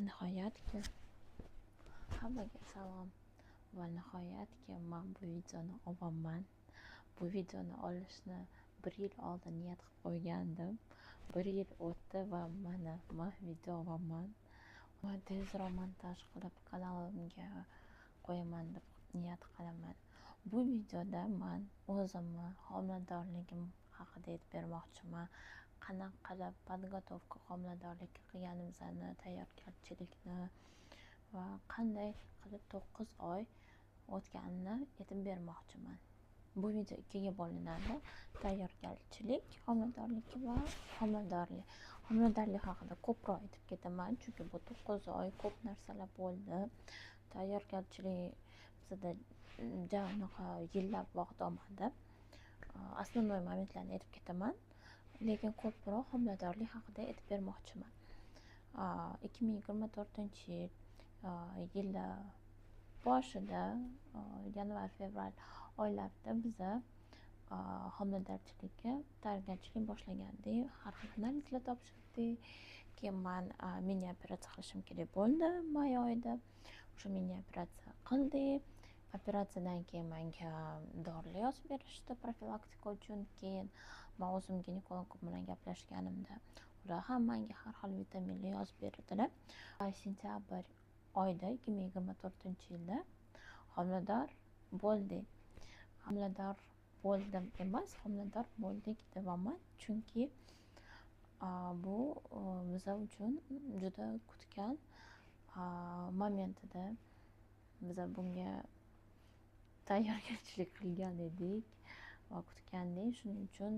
nihoyatki hammaga salom. Va nihoyatki men bu videoni olaman. Bu videoni olishni 1 yil oldin niyat qilib qo'ygandim. 1 yil o'tdi va mana men video olaman. Men tezroq montaj qilib kanalimga qo'yaman deb niyat qilaman. Bu videoda men o'zimni homiladorligim haqida aytib bermoqchiman. Qanaqa qilib podgotovka homiladorlikka qilganimizni, tayyorgarchilikni va qanday qilib 9 oy o'tganini aytib bermoqchiman. Bu video ikkiga bo'linadi: tayyorgarchilik homiladorlik va homiladorlik. Homiladorlik haqida ko'proq aytib ketaman, chunki bu 9 oy ko'p narsalar bo'ldi. Tayyorgarchilik bizda janoqa yillab vaqt olmadi. Asosiy momentlarni aytib ketaman, lekin ko'proq homiladorlik haqida aytib bermoqchiman. 2024-yil yili boshida yanvar-fevral oylarida biza homiladorchilikka tayyorgarchilik boshlagandik. Har xil analizlar topshirdik. Keyin men mini operatsiya qilishim kerak bo'ldi may oyida. O'sha mini operatsiya qildik. Operatsiyadan keyin menga dorilar yozib berishdi profilaktika uchun. Keyin men o'zim ginekolog bilan gaplashganimda ular ham menga har xil vitaminlar yozib berdilar. Sentyabr oyida 2024-yilda homilador bo'ldik. Homilador bo'ldim emas, homilador bo'ldik deyapman, chunki bu biz uchun juda kutgan moment edi. Biz bunga tayyorgarchilik qilgan edik va kutgandik. Shuning uchun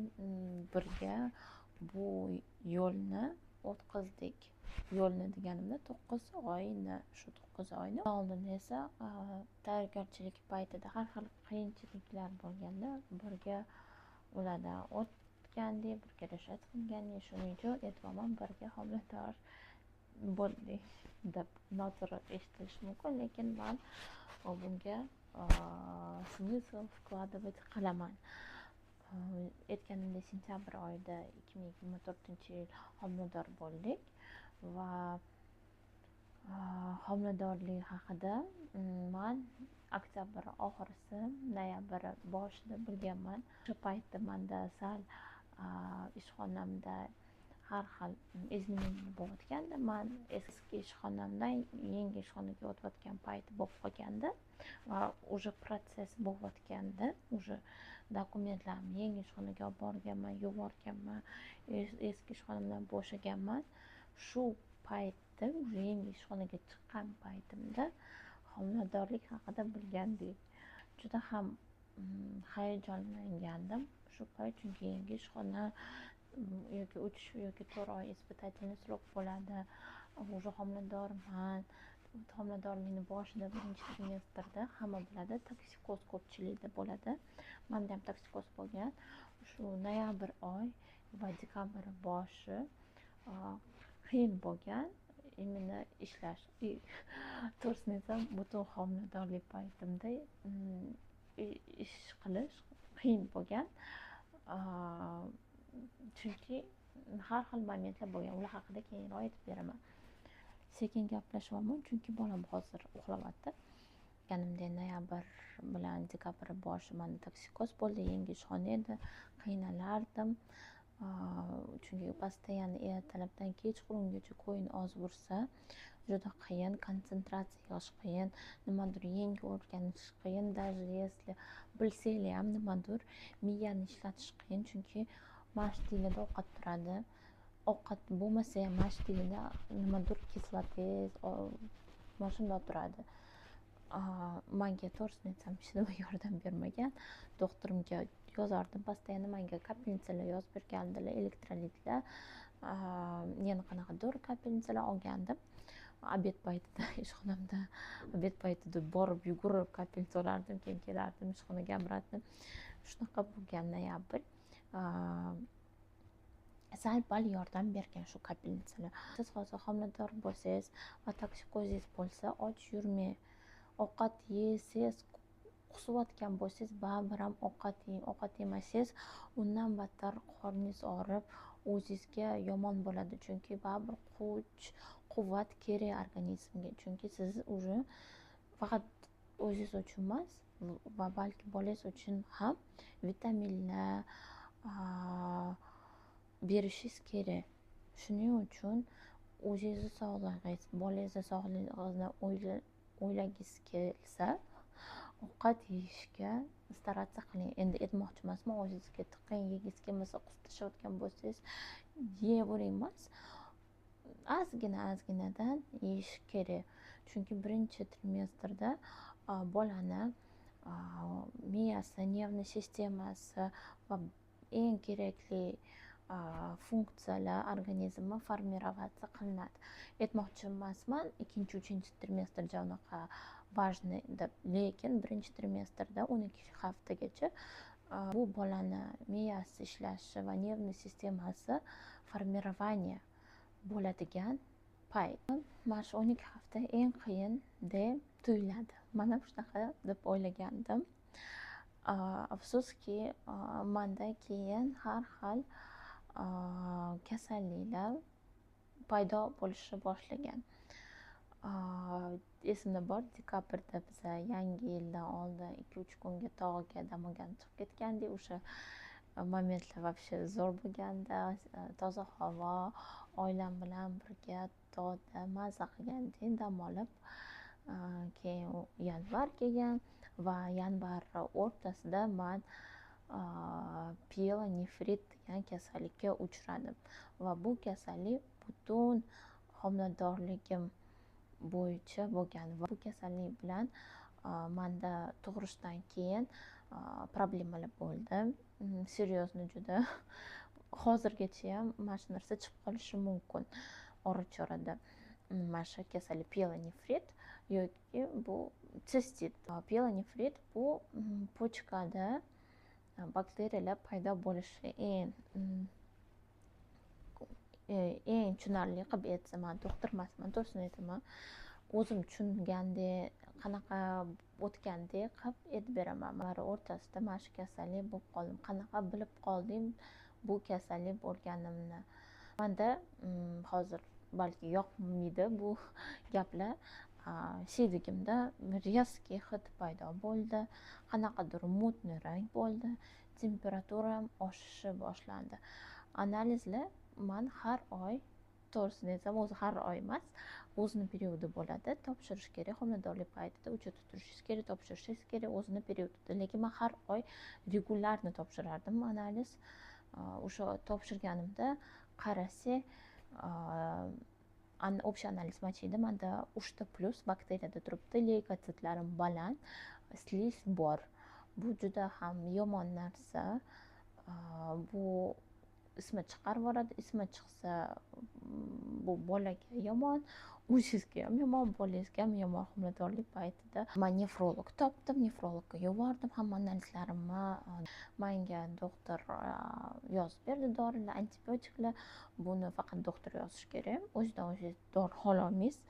birga bu yo'lni o'tkazdik. Yo'lni deganimda 9 oyni, shu 9 oyni oldin esa tayyorgarchilik paytida har xil qiyinchiliklar bo'lganda birga ulardan o'tgandik, birga rashat qilgandik. Shuning uchun aytyapman, birga homilador bo'ldik deb noto'g'ri eshitilishi mumkin, lekin men bunga smysl vkладывать qilaman. Aytganimdek, sentyabr oyida 2024-yil homilador bo'ldik va homiladorlik haqida men oktyabr oxirisi, noyabr boshida bilganman. O'sha paytda menda sal ishxonamda har xil izmeniylar bo'layotgandi. Men eski ishxonamdan yangi ishxonaga o'tayotgan payti bo'lib qolgandi va уже protsess bo'layotgandi. Уже dokumentlarimni yangi ishxonaga olib borganman, yuborganman. Eski ishxonamdan bo'shaganman. Shu paytda уже yangi ishxonaga chiqqan paytimda homiladorlik haqida bilgandik. Juda ham hayajonlangandim shu payt, chunki yangi ishxona yoki 3 yoki 4 oy испытательный срок bo'ladi. Уже homiladorman. Homiladorlikning boshida, birinchi trimestrda hamma biladi, toksikoz ko'pchilikda bo'ladi. Menda ham toksikoz bo'lgan. Shu noyabr oy va dekabr boshi qiyin bo'lgan. Imенно ishlash, to'g'risini aytsam, butun homiladorlik paytimda ish qilish qiyin bo'lgan. Chunki har xil momentlar bo'lgan. Ular haqida keyinroq aytib beraman. Sekin gaplashyapman, chunki bolam hozir uxlayapti. Aytganimdek, noyabr bilan dekabr boshi menda toksikoz bo'ldi. Yangi ishxona edi, qiynalardim. Chunki постоянно ertalabdan kechqurungacha qo'yin oz ursa juda qiyin, konsentratsiya qilish qiyin, nimadir yangi o'rganish qiyin. Даже если bilsanglar ham nimadir miyani ishlatish qiyin, chunki mash tilida ovqat turadi. Ovqat bo'lmasa ham mash tilida nimadir kislotez, mana shunday turadi. Menga to'g'risini aytsam hech nima yordam bermagan. Doktorimga yozardim, постоянно menga kapelnitsalar yozib bergandilar, elektrolitlar, yana qanaqadir kapelnitsalar olgandim. Obed paytida ishxonamda obed paytida borib yugurib kapelnitsa olardim, keyin kelardim ishxonaga obratno. Shunaqa bo'lgan noyabr. Sal-pal yordam bergan shu kapelnitsalar. Siz hozir homilador bo'lsangiz va toksikozingiz bo'lsa, och yurmang. Ovqat yeysiz, qusayotgan bo'lsangiz, baribir ham ovqat yeng. Ovqat yemasangiz, undan battar qorningiz og'rib, o'zingizga yomon bo'ladi. Chunki baribir quvvat kerak organizmga, chunki siz уже faqat o'zingiz uchun emas va balki bolangiz uchun ham vitaminlar berishingiz kerak. Shuning uchun o'zingizni sog'lig'ingiz, bolangizni sog'lig'ini o'ylagingiz kelsa, ovqat yeyishga starаться qiling. Endi aytmoqchi emasman, o'zingizga tiqing, yegingiz kelmasa qusib tashlayotgan bo'lsangiz yeyavering emas, ozginadan yeyish kerak. Chunki birinchi trimestrda bolani miyasi, nervniy sistemasi va eng kerakli funksiyalar organizmi formirovatsiya qilinadi. Aytmoqchi emasman ikkinchi, uchinchi trimestrda unaqa важный deb, lekin birinchi trimestrda 12 haftagacha bu bolani miyasi ishlashi va nervniy sistemasi formirovание bo'ladigan payt. Mana shu 12 hafta eng qiyin deb tuyuladi. Mana shunaqa deb o'ylagandim. Afsuski, manda keyin har xil kasalliklar paydo bo'lishni boshlagan. Esimda bor, dekabrda biza yangi yildan oldin 2-3 kunga tog'ga damaga chiqib ketgandik. O'sha momentlar вообще zo'r bo'lganda, toza havo, oilam bilan birga tog'da maza qilgandik, dam olib. Keyin yanvar kelgan va yanvar o'rtasida men pyelonefrit degan kasallikka uchradim va bu kasallik butun homiladorligim bo'yicha bo'lgan va bu kasallik bilan menda tug'ilishdan keyin problemalar bo'ldi. Seryozni juda. Hozirgacha ham mana shu narsa chiqib qolishi mumkin ora-chorada. Mana shu kasallik pyelonefrit yoki bu sistit. Pyelonefrit bu pochkada bakteriyalar paydo bo'lishi eng tushunarli qilib aytsam, men doktor emasman, to'g'risini aytaman, o'zim tushungandek, qanaqa o'tgandek qilib aytib beraman. O'rtasida mana shu kasallik bo'lib qoldim. Qanaqa bilib qoldim bu kasallik bo'lganimni. Menda hozir balki yoqmaydi bu gaplar. Siydigimda резкий hid paydo bo'ldi, qanaqadir mutniy rang bo'ldi, temperaturam oshishi boshlandi. Analizlar men har oy, to'g'risini aytsam, o'zi har oy emas, o'zini periodi bo'ladi, topshirish kerak. Homiladorlik paytida uchratib turishingiz kerak, topshirishingiz kerak o'zini periodida. Lekin men har oy regularni topshirardim analiz. O'sha topshirganimda qarasak, общий analiz machida menda 3+ bakteriyada turibdi, leykositlarim baland, sliz bor. Bu juda ham yomon narsa. Bu ismi chiqarib yuboradi. Ismi chiqsa, bu bolaga yomon, o'zingizga ham yomon, bolangizga ham yomon. Homiladorlik paytida men nefrolog topdim, nefrologga yubordim, hamma analizlarimni menga doktor yozib berdi, dorilar, antibiotiklar. Buni faqat doktor yozishi kerak, o'zidan o'zingiz dori ololmaysiz.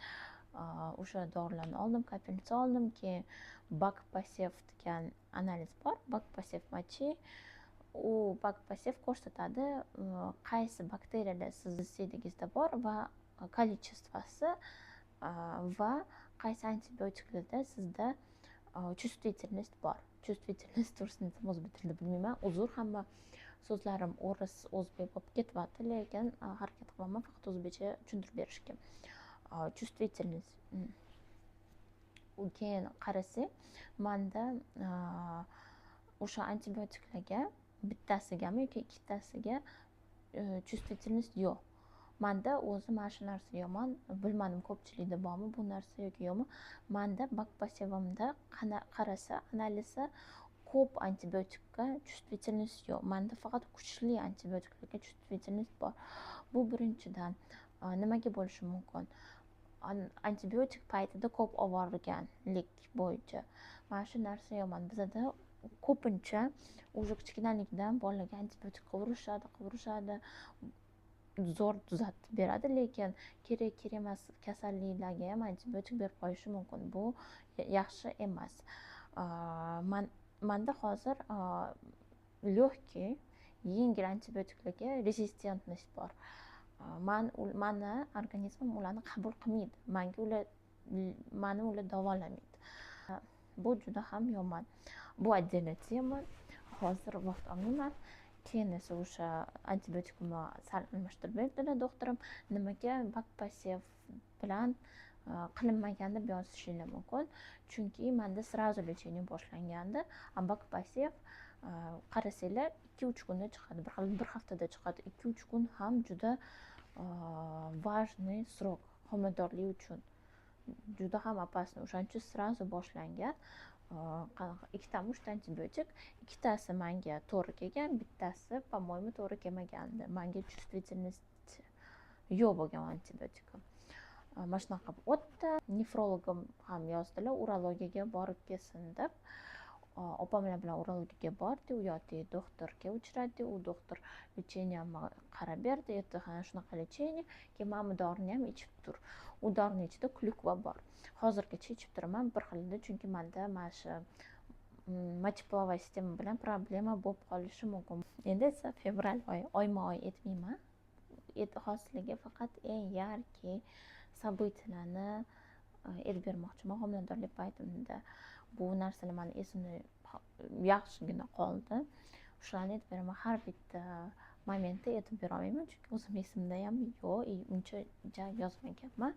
O'sha dorilarni oldim, kapelnitsa oldim. Keyin bakpasev degan analiz bor, bakpasev machi. U bakpasev ko'rsatadi qaysi bakteriyalar sizni siydigingizda bor va kolичествоsi va qaysi antibiotiklarda sizda чувствительность bor. Чувствительность to'g'risini aytsam, o'zbek tilida bilmayman. Uzr, hamma so'zlarim o'ris, o'zbek bo'lib ketyapti, lekin harakat qilaman faqat o'zbekcha tushuntirib berishga. Чувствительность. Keyin qarasak, menda o'sha antibiotiklarga bittasigami yoki ikkitasiga чувствительность yo'q. Menda o'zi mana shu narsa yomon. Bilmadim ko'pchilikda bormi bu narsa yoki yo'qmi. Menda bakpasevimda qarasa, analizi ko'p antibiotikka чувствительность yo'q. Menda faqat kuchli antibiotiklarga чувствительность bor. Bu birinchidan nimaga bo'lishi mumkin? Antibiotik paytida ko'p oborganlik bo'yicha. Mana shu narsa yomon. Bizda ko'pincha o'sha kichkinalikdan bolaga antibiotik qovurishadi, zo'r tuzatib beradi, lekin kerak emas kasalliklarga ham antibiotik berib qo'yishi mumkin. Bu yaxshi emas. Menda hozir lегкий, yengil antibiotiklarga resistentность bor. mani organizmim ularni qabul qilmaydi, mani ular davolamaydi. Bu juda ham yomon. Bu отдельная tema. Hozir vaqt olmayman. Keyin esa o'sha antibiotikimni sal almashtirib berdilar doktorim. Nimaga bakpasev bilan qilinmaganda yozishinglar mumkin. Chunki menda сразу lechение boshlangandi. Bakpasev qarasanglar 2-3 kunda chiqadi. Bir haftada chiqadi. 2-3 kun ham juda важный срок homiladorlik uchun. Juda ham опасный. O'shaning uchun сразу boshlangan. Ikkitami 3 ta antibiotik, ikkitasi menga to'g'ri kelgan, bittasi по-моему to'g'ri kelmagandi. Menga чувствительность yo'q bo'lgan antibiotikim. Mana shunaqa o'tdi. Nefrologim ham yozdilar, urologiyaga borib kelsin deb. Opamlar bilan urologiyaga bordi, u yoqda doktorga uchradi, u doktor lecheniyamni qarab berdi, aytdi, shunaqa lecheniya, keyin mana bu dorini ham ichib tur. U dorini ichida klukva bor. Hozirgacha ichib turaman bir xilda, chunki menda mana shu mochiполовая sistema bilan problema bo'lib qolishi mumkin. Endi esa fevral oyma-oy aytmayman. Hozirga faqat eng yarki событияlarni aytib bermoqchiman. Homiladorlik paytimda bu narsalar meni esimda yaxshigina qoldi. Shularni aytib beraman. Har bitta momentda aytib bera olmayman, chunki o'zim esimda ham yo'q, uncha yozmaganman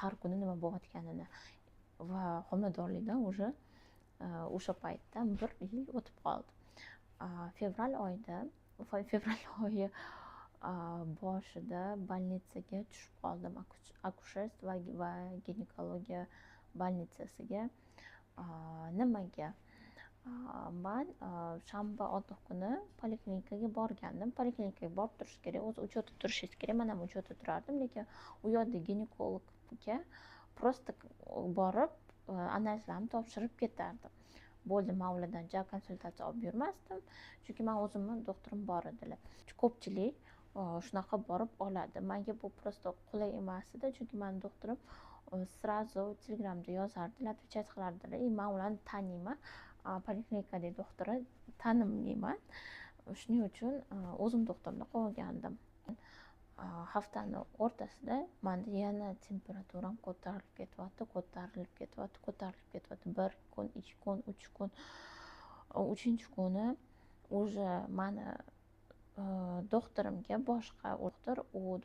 har kuni nima bo'layotganini. Va homiladorlikdan o'sha paytdan 1 yil o'tib qoldi. Fevral oyi boshida больницаga tushib qoldim. Akusherstvo va ginekologiya больницasiga. Nimaga? Men shanba oldin kuni poliklinikaga borgandim. Poliklinikaga borib turish kerak, o'zi uchetda turishingiz kerak. Men ham uchetda turardim, lekin u yerda ginekologga просто borib analizlarni topshirib ketardim. Bo'ldi, men ulardan konsultatsiya olib yurmasdim, chunki men o'zimni doktorim bor edilar. Ko'pchilik shunaqa borib oladi. Menga bu просто qulay emas edi, chunki men doktorim сразу Telegramda yozardilar, отвечать qilardilar. Men ularni taniyman. Poliklinikadagi doktorni taniyman. Shuning uchun o'zim doktorimni qo'ygandim. Haftani o'rtasida menda yana temperaturam ko'tarilib ketyapti. 1 kun, 2 kun, 3 kun. 3-kuni уже meni doktorimga boshqa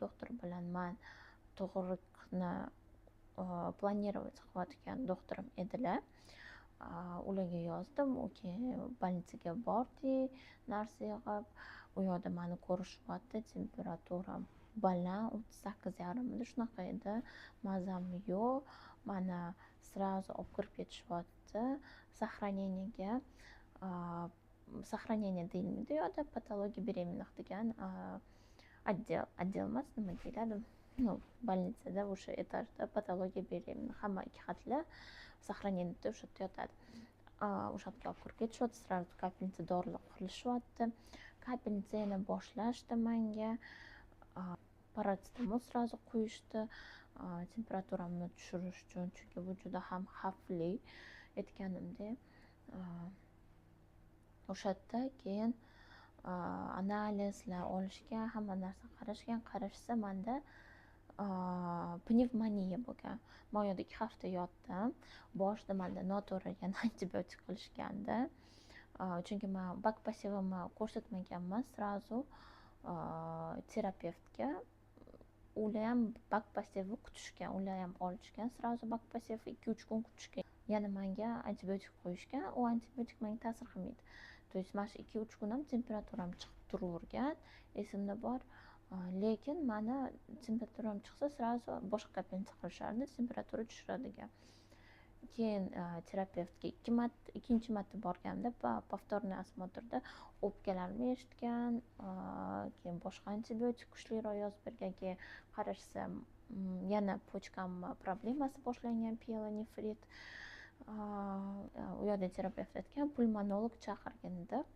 doktor bilan men tug'ruqni planировать qilayotgan doktorim edilar. Ularga yozdim, keyin больницаga bordik, narsa yig'ib, u yerda meni ko'rishyapti, temperaturam baland 38,5 edi, shunaqa edi. Mazam yo'q, meni сразу olib kirib ketishyapti сохранениеga. Сохранение deyilmaydi, u yerda patologiya беременных degan отдел emas, nima deyiladi? Больницада o'sha etajda patologiya беременных hamma ikki xatli сохранениеda o'sha yerda yotadi. O'sha yerga olib kirib ketishyapti, сразу kapelnitsa dorilar qilishyapti. Kapelnitsa yana boshlashdi menga. Paracetamol сразу qo'yishdi temperaturamni tushirish uchun, chunki bu juda ham xavfli aytganimdek. O'sha yerda keyin analizlar olishgan, hamma narsa qarashsa menda pnevmoniya bo'lgan. Men u yerda 2 hafta yotdim. Boshida menda noto'g'ri yana antibiotik qilishgandi. Chunki men bakpasevimni ko'rsatmaganman, сразу terapevtga. Ular ham bakpasevni kutishgan, ular ham olishgan, сразу bakpasev 2-3 kun kutishgan. Yana menga antibiotik qo'yishgan, u antibiotik menga ta'sir qilmaydi. То есть mana shu 2-3 kun ham temperaturam chiqib turavergan, esimda bor. Lekin meni temperaturam chiqsa сразу boshqa kapelnitsa qilishardi, temperatura tushiradigan. Keyin terapevtga ikkinchi marta borganimda повторный осмотрda o'pkalarimni eshitgan, keyin boshqa antibiotik kuchliroq yozib bergan. Keyin qarashsam yana pochkamni problemasi boshlangan, pyelonefrit. U yerda terapevt aytgan, pulmonolog chaqirgin deb.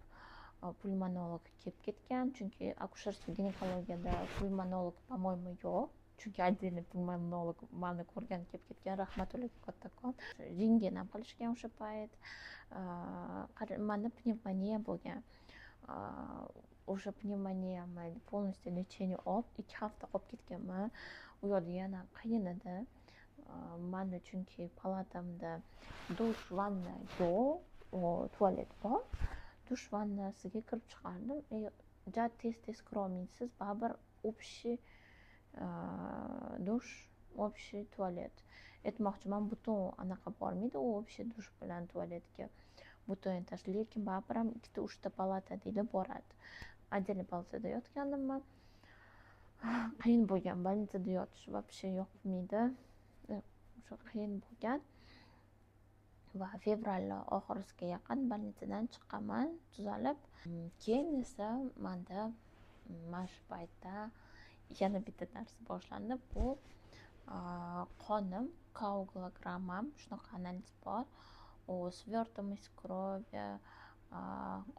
Pulmonolog kelib ketgan, chunki akusherstvo ginekologiyada pulmonolog по-моему yo'q. Chunki отдельный pulmonolog meni ko'rgan kelib ketgan, rahmatulloh kattakon. Rentgen ham qilishgan o'sha payt. Menda pnevmoniya bo'lgan. o'sha pnevmoniyamni полностью lechение olib 2 hafta qolib ketganman. U yoqda yana qiyin edi. Manda chunki palatamda dush vanna yo'q, tualet bor. Dush vannasiga kirib chiqardim. Ja tez kirolmaysiz, baribir общий dush, общий tualet. Aytmoqchiman, butun anaqa bormaydi, u общий dush bilan tualetga butun tashlaydi, lekin baribir ham 2-3 palata deydi boradi. Отдельный palatada yotganimman. Qiyin bo'lgan, больницada yotish вообще yoqmaydi. O'sha qiyin bo'lgan. Va fevral oxirisiga yaqin больницаdan chiqqanman, tuzalib. Keyin esa menda mana shu paytda yana bitta narsa boshlandi. Bu qonim, koagulogrammam, shunaqa analiz bor. U свертываемость крови,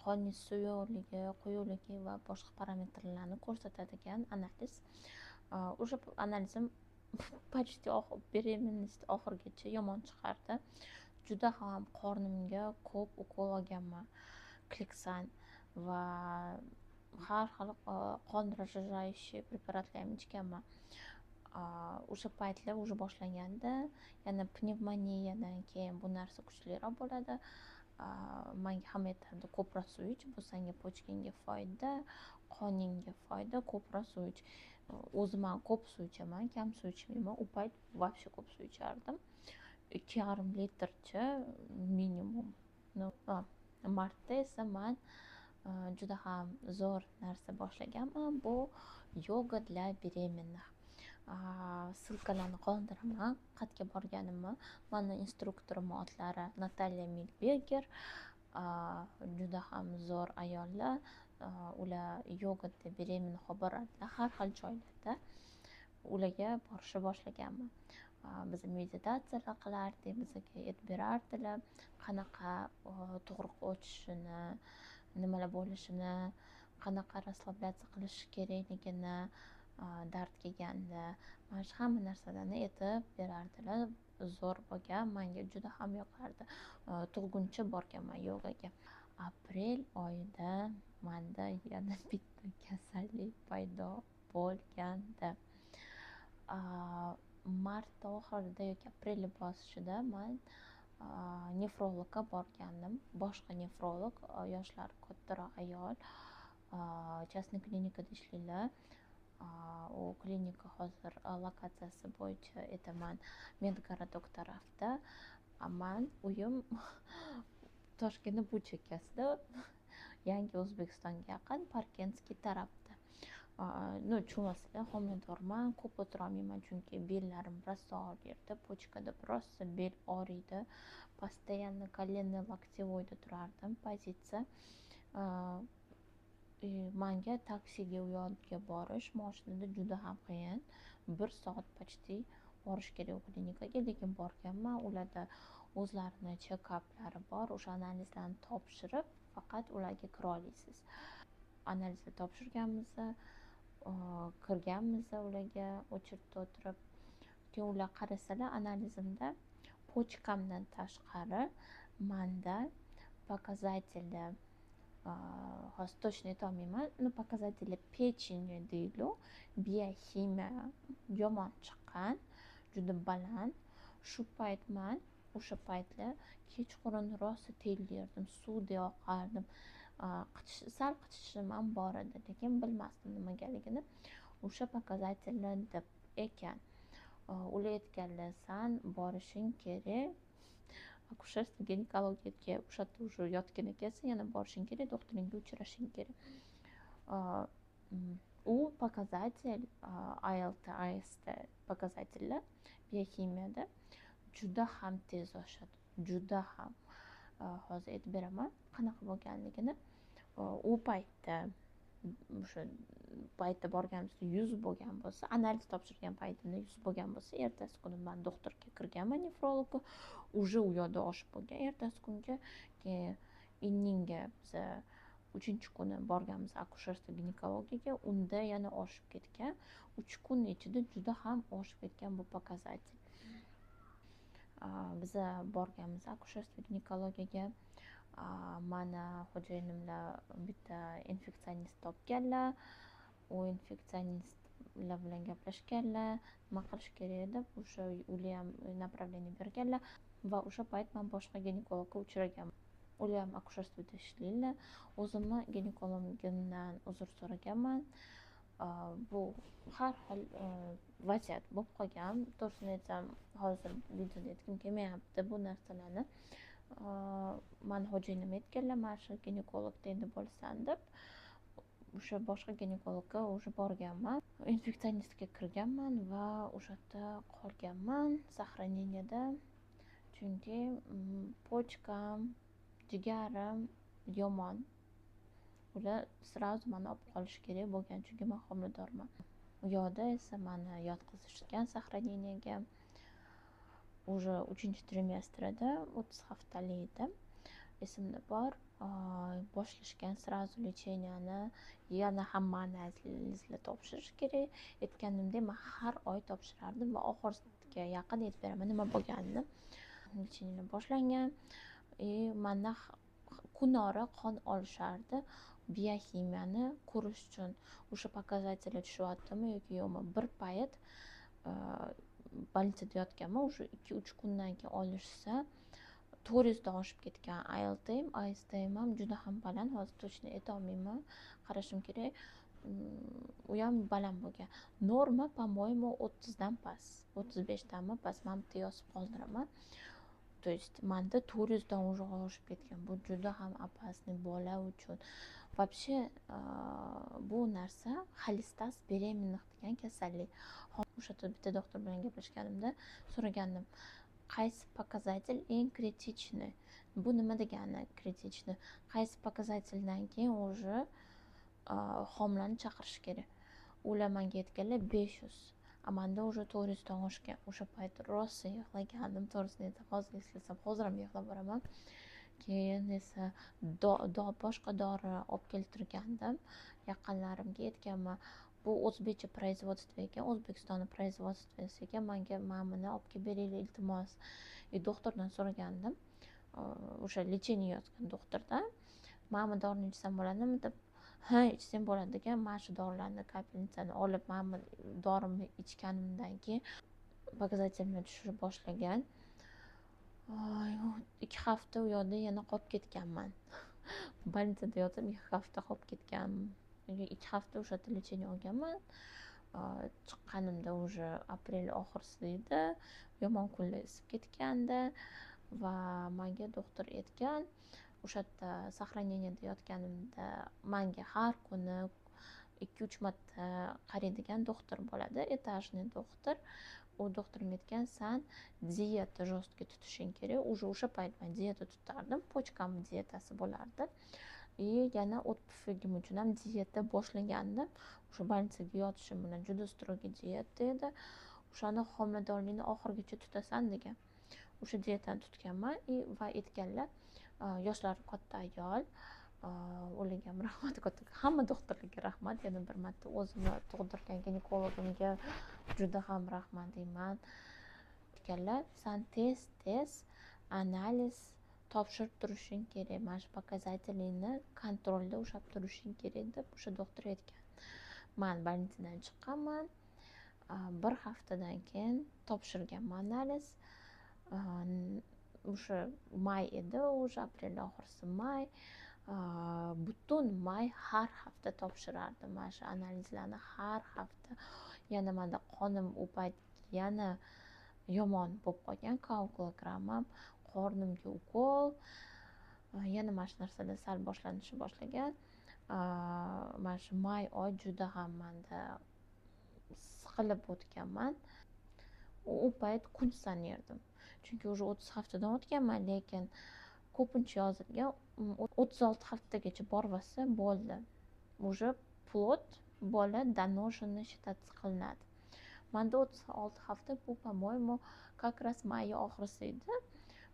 qonning suyuqligi, quyuqligi va boshqa parametrlarni ko'rsatadigan analiz. O'sha analizim почти беременность oxirigacha yomon chiqardi. Juda ham qornimga ko'p ukol olganman, Kleksan va har xil qon разжижающий preparatlarni ichganman. O'sha paytlar уже boshlanganda, yana pnevmoniyadan keyin bu narsa kuchliroq bo'ladi. Menga hamma aytardi, ko'proq suv ich, bu senga pochkangga foyda, qoningga foyda, ko'proq suv ich. O'zim ham ko'p suv ichaman, kam suv ichmayman. U payt вообще ko'p suv ichardim. 2,5 litrcha minimum. Martda esa men juda ham zo'r narsa boshlaganman. Bu yoga для беременных. Ссылкаlarni qoldiraman. Qayerga borganimni, meni instruktorim otlari Natalya Milberger. Juda ham zo'r ayollar. Ular yoga для беременных olib boradilar har xil joylarda. Ularga borishni boshlaganman. Biz meditatsiyalar qilardik, bizga aytib berardilar, qanaqa tug'ruq o'tishini, nimalar bo'lishini, qanaqa rasslablatsiya qilish kerakligini, dard kelganda, mana shu hamma narsalarni aytib berardilar. Zo'r bo'lgan, menga juda ham yoqardi. Tug'guncha borganman yogaga. Aprel oyida menda yana bitta kasallik paydo bo'lgandi. Mart oxirida yoki aprel boshida men nefrologga borgandim. Boshqa nefrolog, yoshlari kattaroq ayol, частный klinikada ishlaydilar. U klinika hozir lokatsiyasi bo'yicha aytaman, Medgaradok tarafda. Men uyim Toshkentning bu chekkasida, Yangi O'zbekistonga yaqin Parkenskiy tarafda. Tushunasizlar, homiladorman, ko'p o'tirolmayman, chunki bellarim rosa og'riydi, pochkada rosa bel og'riydi. Постоянно коленный локтевойda turardim, pozitsiya. Menga taksiga u yoqqa borish mashinada juda ham qiyin. 1 soat почти borish kerak klinikaga, lekin borganman. Ularda o'zlarini chekaplari bor. O'sha analizlarni topshirib, faqat ularga kira olasiz. Analizni topshirganmiz, kirganmiz ularga очередda o'tirib. Keyin ular qarasalar, analizimda pochkamdan tashqari menda показатели, hozir точно aytolmayman, показатели pecheni deydi, bioximiya yomon chiqqan, juda baland. Shu payt men o'sha paytlar kechqurun rosa terlardim, suvda oqardim. Sal qichishim ham bor edi, lekin bilmasdim nimagaligini. O'sha показательlar deb ekan. Ular aytganlar, san borishing kerak, akusherство ginekologiyaga o'sha yerda уже yotgan ekansan, yana borishing kerak, doktoringga uchrashing kerak. U показатель, ALT, AST показательlar bioximiyada juda ham tez oshadi, juda ham. Hozir aytib beraman qanaqa bo'lganligini. U paytda o'sha paytda borganimizda 100 bo'lgan bo'lsa, analiz topshirgan paytimda 100 bo'lgan bo'lsa, ertasi kuni men doktorga kirganman, nefrologga, уже u yoqda oshib bo'lgan. Ertasi kunga inninga biz 3-kuni borganmiz akusherство ginekologiyaga, unda yana oshib ketgan. 3 kun ichida juda ham oshib ketgan bu показатель. Biz borganmiz akusherство ginekologiyaga. Mani xo'jayinimlar bitta infeksionist topganlar. U infeksionist bilan gaplashganlar, nima qilish kerak deb o'sha ular ham направление berganlar va o'sha payt man boshqa ginekologga uchraganman. Ular ham akusherствоda ishlaydilar. O'zimni ginekologimdan uzr so'raganman. Bu har xil vaziyat bo'lib qolgan. To'g'risini aytsam, hozir videoda aytgim kelmayapti bu narsalarni. Mani xo'jayinim aytganlar, mana shu ginekologda endi bo'lasan deb. O'sha boshqa ginekologga уже borganman. Infeksionistga kirganman va o'sha yerda qolganman сохранениеda. Chunki pochkam, jigarim yomon. Ular sразу mani olib qolish kerak bo'lgan, chunki men homiladorman. U yoqda esa mani yotqizishgan сохранениеga. Уже 3-trimestrda 30 haftalik edi. Esimda bor. Boshlashgan sразу lecheniani, yana hamma analizlar topshirish kerak. Aytganimdek, men har oy topshirardim va oxiriga yaqin aytib beraman nima bo'lganini. Lecheniya boshlangan. Mendan kunora qon olishardi. Biokimiyani ko'rish uchun o'sha показательlar tushyaptimi yoki yo'qmi. Bir payt больницada yotganman. O'sha 2-3 kundan keyin olishsa 400 dan oshib ketgan. ASTM ham juda ham baland. Hozir точно ayta olmayman. Qarashim kerak. U ham baland bo'lgan. Norma, по-моему, 30 dan past, 35 danmi past. Men bitta yozib qoldiraman. То есть menda 400 dan уже oshib ketgan. Bu juda ham опасный bola uchun. Вообще bu narsa холестаз беременных degan kasallik. O'sha bitta doktor bilan gaplashganimda so'ragandim, qaysi показатель eng kritikniy? Bu nima degani kritikniy? Qaysi показательdan keyin уже homilani chaqirish kerak? Ular menga aytganlar 500. Menda уже 400 dan oshgan. O'sha payt rosa yig'lagandim, to'g'risini aytsam. Hozir eslasam, hozir ham yig'lab boraman. Keyin esa boshqa dori olib keltirgandim. Yaqinlarimga aytganman, bu o'zbekcha производство ekan, O'zbekistonning производствоsi ekan, menga buni olib kelib beringlar iltimos. Doktordan so'ragandim. O'sha lecheniya yozgan doktordan, "Men dorini ichsam bo'ladimi?" deb. "Ha, ichsang bo'ladi" degan. Men shu dorilarni kapelnitsani olib, men dorimni ichganimdan keyin показательni tushira boshlagan. 2 hafta u yoqda yana qolib ketganman. Больницada yotib 2 hafta qolib ketganman. 2 hafta o'sha yerda lecheniya olganman. Chiqqanimda уже aprel oxirida edi. Yomon kunlar isib ketgandi va menga doktor aytgan, o'sha yerda сохранениеda yotganimda menga har kuni 2-3 marta qaraydigan doktor bo'ladi, etajniy doktor. U doktorim aytgan, "Sen diyeta жесткий tutishing kerak." O'sha payt men diyeta tutardim, pochkam diyetasi bo'lardi. Yana o't pufligim uchun ham diyeta boshlagandim. O'sha больницаga yotishim bilan juda strogiy diyeta edi. O'shani homiladorlikni oxirigacha tutasan degan. O'sha diyetani tutganman va aytganlar, yoshlari katta ayol, ularga ham rahmat, hamma doktorlarga rahmat. Yana bir marta o'zimni tug'dirgan ginekologimga juda ham rahmat deyman. Aytganlar, "Sen tez analiz topshirib turishing kerak, mana shu показательni kontrolda ushlab turishing kerak" deb o'sha doktor aytgan. Men больницаdan chiqqanman. Bir haftadan keyin topshirganman analiz. O'sha may edi, o'sha aprel oxirisi may. Butun may har hafta topshirardim mana shu analizlarni, har hafta. Yana menda qonim u payt yana yomon bo'lib qolgan, koagulogrammam, qornimga ukol. Yana mana shu narsalar sal boshlanishi boshlagan. Mana shu may oy juda ham menda siqilib o'tganman. U payt kun sanardim. Chunki уже 30 haftadan o'tganman, lekin ko'pincha yozilgan 36 haftagacha bormasa bo'ldi. Уже plod bola доношенный считаться qilinadi. Menda 36 hafta, bu по-моему как раз may oxirisi edi.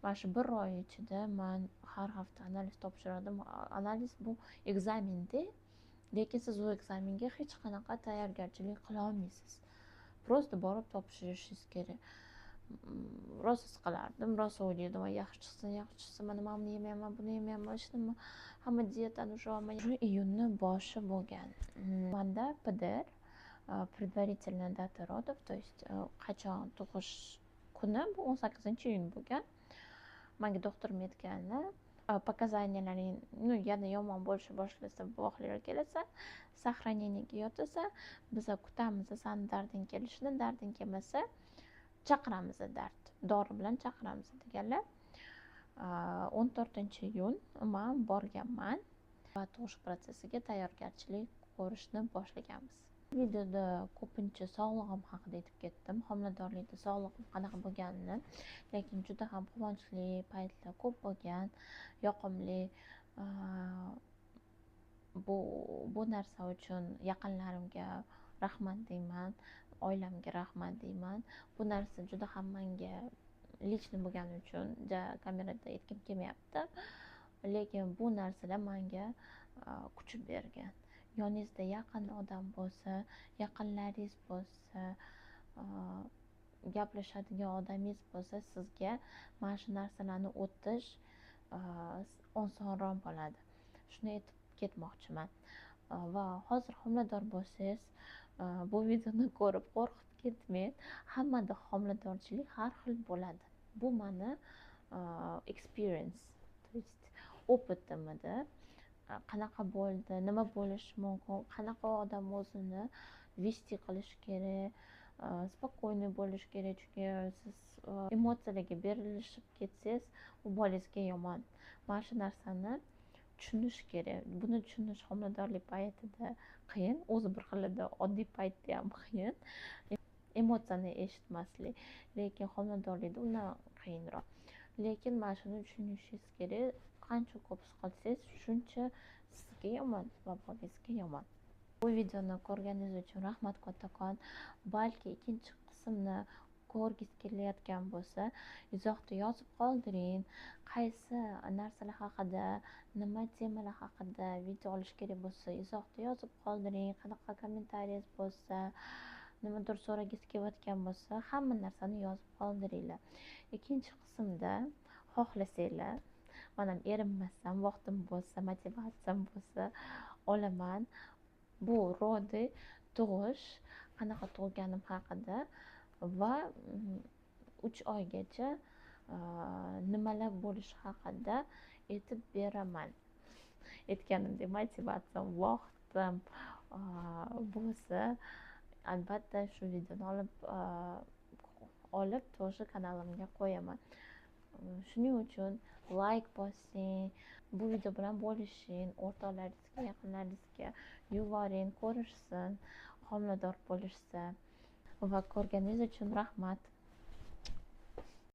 Mana shu bir oy ichida men har hafta analiz topshirardim. Analiz bu ekzamenda, lekin siz u ekzamenga hech qanaqa tayyorgarchilik qila olmaysiz. Просто borib topshirishingiz kerak. rosa siqilardim, rosa o'ylardim, voy yaxshi chiqsin, mana buni yemayman, buni yemayman, ishnimi hamma diyetani ushlayapman. Shu iyunni boshi bo'lgan. Manda PDR, предварительная data родов, то есть qachon tug'ish kuni, bu 18-iyun bo'lgan. Menga doktorim aytgani, показаниялаring yana yomon bo'lishni boshlasa, guvohliklar kelsa, сохранениеga yotsa, biz kutamiz sani darding kelishini, darding kelmasa chaqiramiz, dori bilan chaqiramiz deganlar. 14-iyun men borganman va tug'ish protsessiga tayyorgarchilik ko'rishni boshlaganmiz. Videoda ko'pincha sog'lig'im haqida aytib ketdim, homiladorlikda sog'lig'im qanaqa bo'lganini, lekin juda ham quvonchli paytlar ko'p bo'lgan, yoqimli. Bu narsa uchun yaqinlarimga rahmat deyman, oilamga rahmat deyman. Bu narsa juda ham menga lichni bo'lgani uchun kamerada aytgim kelmayapti, lekin bu narsalar menga kuch bergan. Yoningizda yaqin odam bo'lsa, yaqinlaringiz bo'lsa, gaplashadigan odamingiz bo'lsa, sizga mana shu narsalarni o'tish osonroq bo'ladi. Shuni aytib ketmoqchiman. Va hozir homilador bo'lsangiz, bu videoni ko'rib qo'rqib ketmang. Hammada homiladorchilik har xil bo'ladi. Bu meni experience, то есть o'pitim edi. Qanaqa bo'ldi, nima bo'lishi mumkin, qanaqa odam o'zini vesti qilish kerak, spokойный bo'lish kerak, chunki siz emotsiyalarga berilishib ketsangiz, u bolangizga yomon. Mana shu narsani tushunish kerak. Buni tushunish homiladorlik paytida qiyin, o'zi bir xilida oddiy paytda ham qiyin. Emotsiyani eshitmaslik, lekin homiladorlikda undan qiyinroq. Lekin mana shuni tushunishingiz kerak. Qancha ko'p siqilsangiz, shuncha sizga yomon va bolangizga yomon. Bu videoni ko'rganingiz uchun rahmat kattakon. Balki ikkinchi qismni ko'rgis kelayotgan bo'lsa, izohda yozib qoldiring. Qaysi narsalar haqida, nima temalar haqida video olish kerak bo'lsa, izohda yozib qoldiring. Qanaqa kommentariyingiz bo'lsa, nimadir so'ragingiz kelayotgan bo'lsa, hamma narsani yozib qoldiringlar. Ikkinchi qismda xohlasanglar, men ham erinmasam, vaqtim bo'lsa, motivatsiyam bo'lsa, olaman. Bu rodi, tug'ish, qanaqa tug'ganim haqida va 3 oygacha nimalar bo'lishi haqida aytib beraman. Aytganimdek, motivatsiyam, vaqtim bo'lsa, albatta shu videoni olib тоже kanalimga qo'yaman. Shuning uchun like bosing, bu video bilan bo'lishing, o'rtoqlaringizga, yaqinlaringizga yuboring, ko'rishsin, homilador bo'lishsa. Va ko'rganingiz uchun rahmat.